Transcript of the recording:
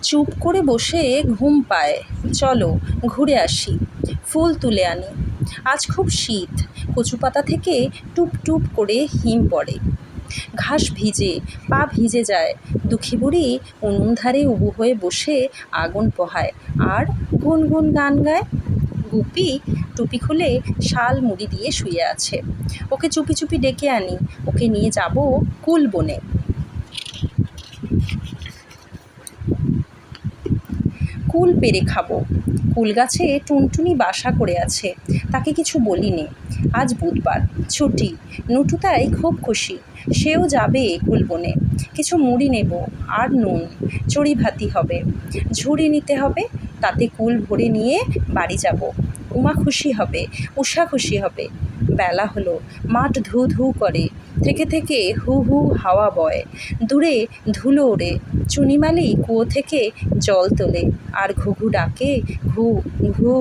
চুপ করে বসে ঘুম পায়। চলো ঘুরে আসি, ফুল তুলে আনি। আজ খুব শীত, কচু পাতা থেকে টুপ টুপ করে হিম পড়ে। ঘাস ভিজে, পা ভিজে যায়। দুঃখী বুড়ি উনুন ধারে উবু হয়ে বসে আগুন পোহায় আর গুনগুন গান গায়। গুপি টুপি খুলে শাল মুড়ি দিয়ে শুয়ে আছে। ওকে চুপি চুপি ডেকে আনি, ওকে নিয়ে যাব কুল বনে। কুল পেড়ে খাবো। কুল গাছে টুনটুনি বাসা করে আছে, তাকে কিছু বলিনি। আজ বুধবার, ছুটি। নটু তাই খুব খুশি, সেও যাবে কুল বনে। কিছু মুড়ি নেব আর নুন, চড়ি ভাতি হবে। ঝুড়ি নিতে হবে, তাতে কুল ভরে নিয়ে বাড়ি যাব। উমা খুশি হবে, উষা খুশি হবে। বেলা হলো, মাঠ ধু ধু করে, থেকে থেকে হু হু হাওয়া বয়। দূরে ধুলো ওড়ে, চুনিমালি কুয়ো থেকে জল তোলে আর ঘুঘু ডাকে, ঘু ঘু।